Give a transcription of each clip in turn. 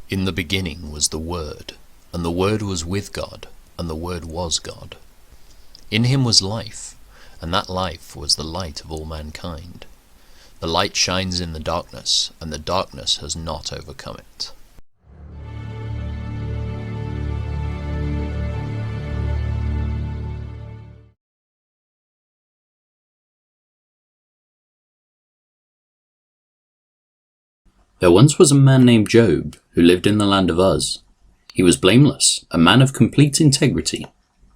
In the beginning was the Word, and the Word was with God, and the Word was God. In him was life, and that life was the light of all mankind. The light shines in the darkness, and the darkness has not overcome it. There once was a man named Job who lived in the land of Uz. He was blameless, a man of complete integrity.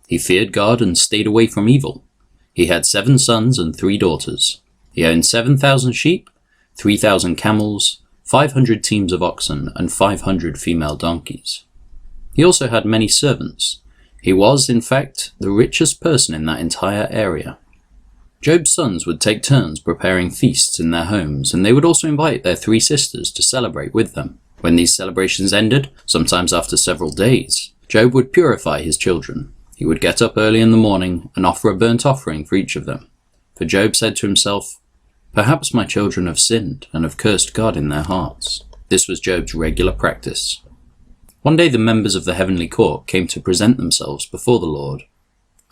He feared God and stayed away from evil. He had 7 sons and 3 daughters. He owned 7,000 sheep, 3,000 camels, 500 teams of oxen, and 500 female donkeys. He also had many servants. He was, in fact, the richest person in that entire area. Job's sons would take turns preparing feasts in their homes, and they would also invite their 3 sisters to celebrate with them. When these celebrations ended, sometimes after several days, Job would purify his children. He would get up early in the morning and offer a burnt offering for each of them. For Job said to himself, "Perhaps my children have sinned and have cursed God in their hearts." This was Job's regular practice. One day the members of the heavenly court came to present themselves before the Lord,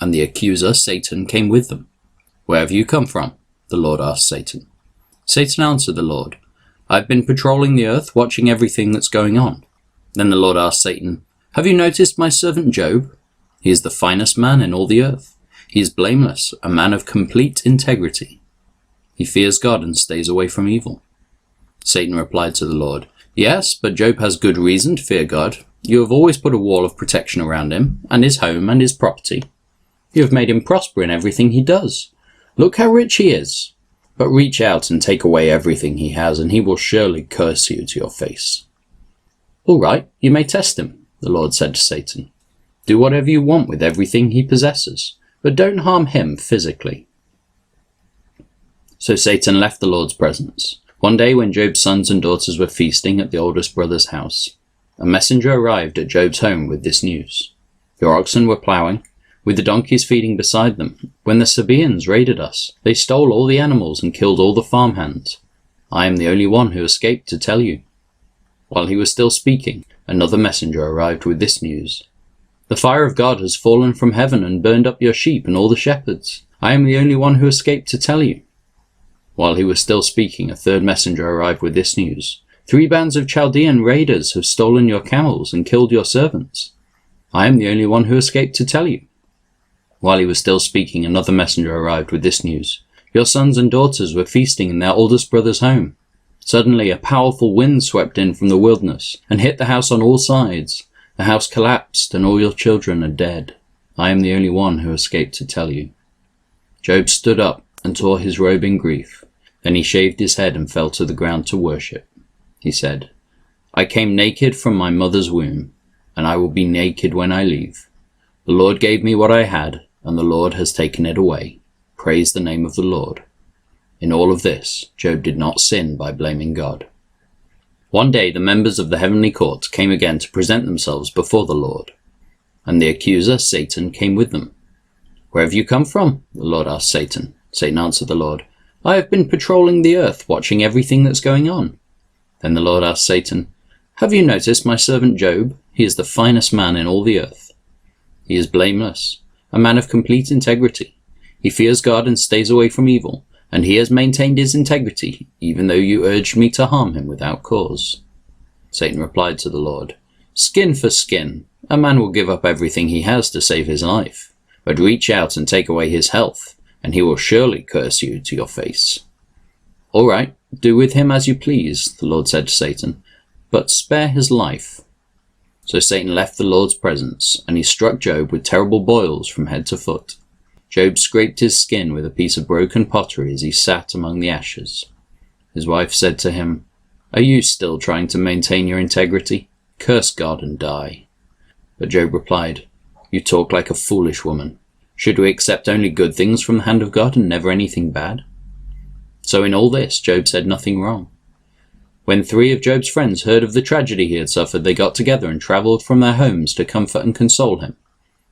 and the accuser, Satan, came with them. "Where have you come from?" the Lord asked Satan. Satan answered the Lord, "I've been patrolling the earth, watching everything that's going on." Then the Lord asked Satan, "Have you noticed my servant Job? He is the finest man in all the earth. He is blameless, a man of complete integrity. He fears God and stays away from evil." Satan replied to the Lord, "Yes, but Job has good reason to fear God. You have always put a wall of protection around him, and his home and his property. You have made him prosper in everything he does. Look how rich he is. But reach out and take away everything he has, and he will surely curse you to your face." "All right, you may test him," the Lord said to Satan. "Do whatever you want with everything he possesses, but don't harm him physically." So Satan left the Lord's presence. One day when Job's sons and daughters were feasting at the oldest brother's house, a messenger arrived at Job's home with this news. "Your oxen were plowing, with the donkeys feeding beside them, when the Sabaeans raided us. They stole all the animals and killed all the farmhands. I am the only one who escaped to tell you." While he was still speaking, another messenger arrived with this news. "The fire of God has fallen from heaven and burned up your sheep and all the shepherds. I am the only one who escaped to tell you." While he was still speaking, a third messenger arrived with this news. 3 bands of Chaldean raiders have stolen your camels and killed your servants. I am the only one who escaped to tell you." While he was still speaking, another messenger arrived with this news. "Your sons and daughters were feasting in their oldest brother's home. Suddenly a powerful wind swept in from the wilderness and hit the house on all sides. The house collapsed and all your children are dead. I am the only one who escaped to tell you." Job stood up and tore his robe in grief. Then he shaved his head and fell to the ground to worship. He said, "I came naked from my mother's womb, and I will be naked when I leave. The Lord gave me what I had, and the Lord has taken it away. Praise the name of the Lord." In all of this, Job did not sin by blaming God. One day the members of the heavenly court came again to present themselves before the Lord, and the accuser, Satan, came with them. "Where have you come from?" the Lord asked Satan. Satan answered the Lord, "I have been patrolling the earth, watching everything that's going on." Then the Lord asked Satan, "Have you noticed my servant Job? He is the finest man in all the earth. He is blameless, a man of complete integrity. He fears God and stays away from evil, and he has maintained his integrity, even though you urged me to harm him without cause." Satan replied to the Lord, "Skin for skin. A man will give up everything he has to save his life, but reach out and take away his health, and he will surely curse you to your face." "All right, do with him as you please," the Lord said to Satan, "but spare his life." So Satan left the Lord's presence, and he struck Job with terrible boils from head to foot. Job scraped his skin with a piece of broken pottery as he sat among the ashes. His wife said to him, "Are you still trying to maintain your integrity? Curse God and die." But Job replied, "You talk like a foolish woman. Should we accept only good things from the hand of God and never anything bad?" So in all this, Job said nothing wrong. When 3 of Job's friends heard of the tragedy he had suffered, they got together and travelled from their homes to comfort and console him.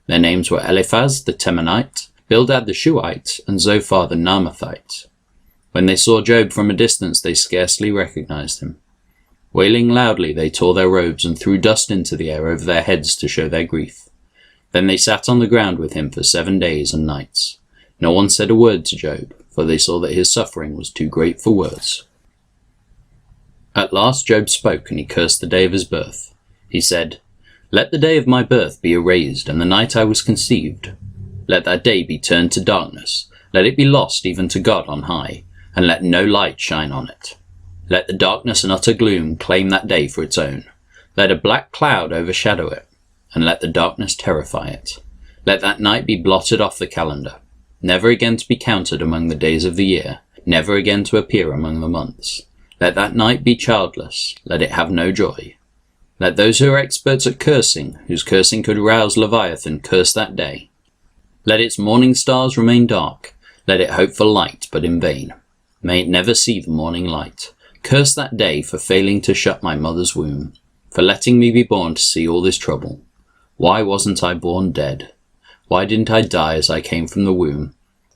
Their names were Eliphaz the Temanite, Bildad the Shuhite, and Zophar the Naamathite. When they saw Job from a distance, they scarcely recognized him. Wailing loudly, they tore their robes and threw dust into the air over their heads to show their grief. Then they sat on the ground with him for 7 days and nights. No one said a word to Job, for they saw that his suffering was too great for words. At last Job spoke, and he cursed the day of his birth. He said, "Let the day of my birth be erased, and the night I was conceived. Let that day be turned to darkness, let it be lost even to God on high, and let no light shine on it. Let the darkness and utter gloom claim that day for its own. Let a black cloud overshadow it, and let the darkness terrify it. Let that night be blotted off the calendar, never again to be counted among the days of the year, never again to appear among the months. Let that night be childless, let it have no joy. Let those who are experts at cursing, whose cursing could rouse Leviathan, curse that day. Let its morning stars remain dark, let it hope for light, but in vain. May it never see the morning light. Curse that day for failing to shut my mother's womb, for letting me be born to see all this trouble. Why wasn't I born dead? Why didn't I die as I came from the womb?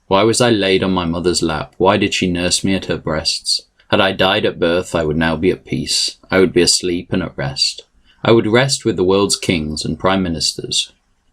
Why was I laid on my mother's lap? Why did she nurse me at her breasts? Had I died at birth, I would now be at peace. I would be asleep and at rest. I would rest with the world's kings and prime ministers,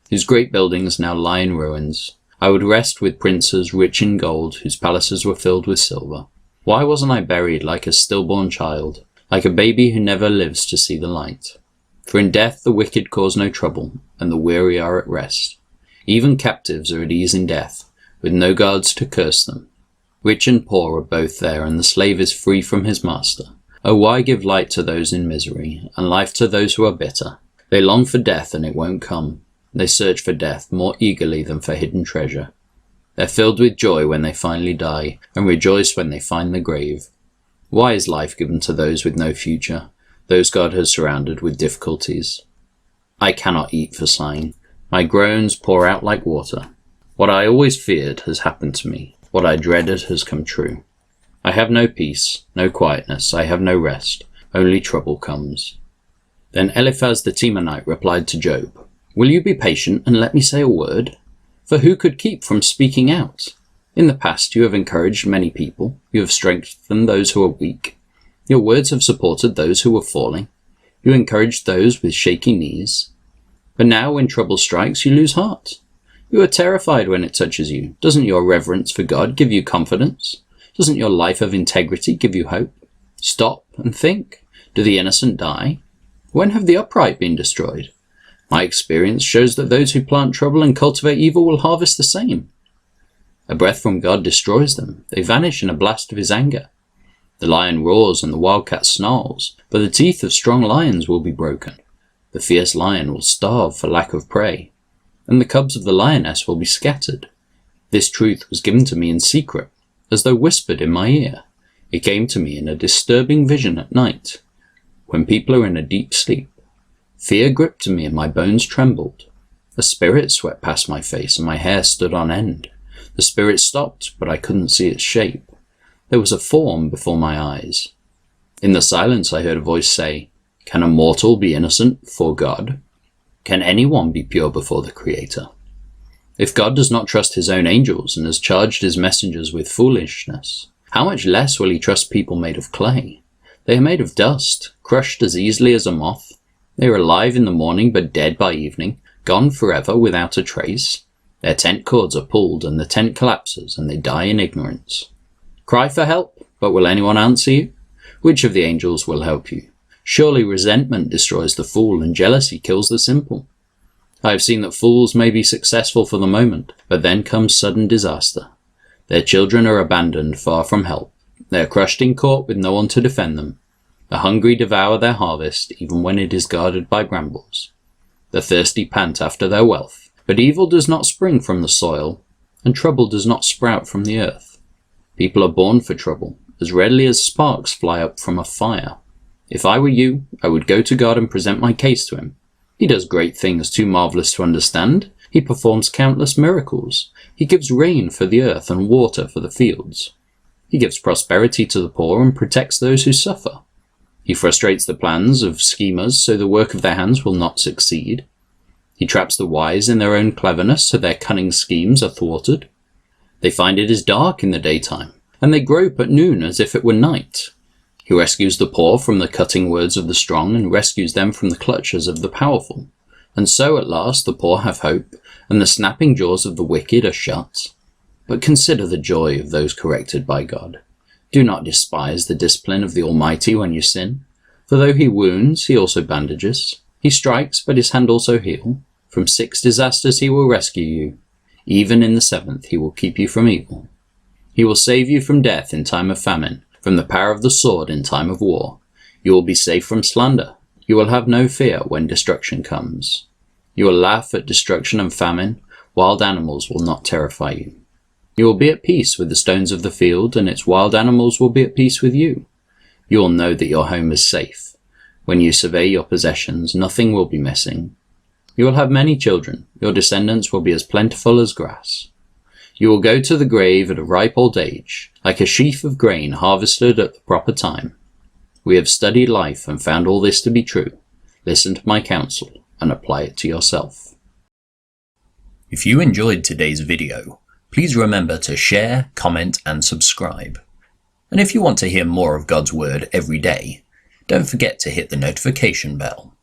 whose great buildings now lie in ruins. I would rest with princes rich in gold, whose palaces were filled with silver. Why wasn't I buried like a stillborn child, like a baby who never lives to see the light? For in death the wicked cause no trouble, and the weary are at rest. Even captives are at ease in death, with no guards to curse them. Rich and poor are both there, and the slave is free from his master. Oh, why give light to those in misery, and life to those who are bitter? They long for death, and it won't come. They search for death more eagerly than for hidden treasure. They're filled with joy when they finally die, and rejoice when they find the grave. Why is life given to those with no future, those God has surrounded with difficulties? I cannot eat for sighing. My groans pour out like water. What I always feared has happened to me. What I dreaded has come true. I have no peace, no quietness, I have no rest. Only trouble comes." Then Eliphaz the Temanite replied to Job, "Will you be patient and let me say a word? For who could keep from speaking out? In the past you have encouraged many people. You have strengthened those who are weak. Your words have supported those who were falling. You encouraged those with shaky knees. But now when trouble strikes, you lose heart. You are terrified when it touches you. Doesn't your reverence for God give you confidence? Doesn't your life of integrity give you hope? Stop and think. Do the innocent die? When have the upright been destroyed? My experience shows that those who plant trouble and cultivate evil will harvest the same. A breath from God destroys them. They vanish in a blast of his anger. The lion roars and the wildcat snarls, but the teeth of strong lions will be broken. The fierce lion will starve for lack of prey, and the cubs of the lioness will be scattered. This truth was given to me in secret, as though whispered in my ear. It came to me in a disturbing vision at night, when people are in a deep sleep. Fear gripped me and my bones trembled. A spirit swept past my face and my hair stood on end. The spirit stopped, but I couldn't see its shape. There was a form before my eyes. In the silence I heard a voice say, "Can a mortal be innocent before God? Can anyone be pure before the Creator? If God does not trust his own angels and has charged his messengers with foolishness, how much less will he trust people made of clay? They are made of dust, crushed as easily as a moth. They are alive in the morning but dead by evening, gone forever without a trace. Their tent cords are pulled and the tent collapses and they die in ignorance. Cry for help, but will anyone answer you? Which of the angels will help you? Surely resentment destroys the fool and jealousy kills the simple. I have seen that fools may be successful for the moment, but then comes sudden disaster. Their children are abandoned far from help. They are crushed in court with no one to defend them. The hungry devour their harvest, even when it is guarded by brambles. The thirsty pant after their wealth, but evil does not spring from the soil, and trouble does not sprout from the earth. People are born for trouble, as readily as sparks fly up from a fire. If I were you, I would go to God and present my case to him. He does great things too marvelous to understand. He performs countless miracles. He gives rain for the earth and water for the fields. He gives prosperity to the poor and protects those who suffer. He frustrates the plans of schemers so the work of their hands will not succeed. He traps the wise in their own cleverness so their cunning schemes are thwarted. They find it is dark in the daytime, and they grope at noon as if it were night. He rescues the poor from the cutting words of the strong and rescues them from the clutches of the powerful. And so at last the poor have hope, and the snapping jaws of the wicked are shut. But consider the joy of those corrected by God. Do not despise the discipline of the Almighty when you sin. For though he wounds, he also bandages. He strikes, but his hand also heals. From 6 disasters he will rescue you. Even in the 7th he will keep you from evil. He will save you from death in time of famine, from the power of the sword in time of war. You will be safe from slander. You will have no fear when destruction comes. You will laugh at destruction and famine. Wild animals will not terrify you. You will be at peace with the stones of the field, and its wild animals will be at peace with you. You will know that your home is safe. When you survey your possessions, nothing will be missing. You will have many children. Your descendants will be as plentiful as grass. You will go to the grave at a ripe old age, like a sheaf of grain harvested at the proper time. We have studied life and found all this to be true. Listen to my counsel and apply it to yourself. If you enjoyed today's video, please remember to share, comment, and subscribe. And if you want to hear more of God's Word every day, don't forget to hit the notification bell.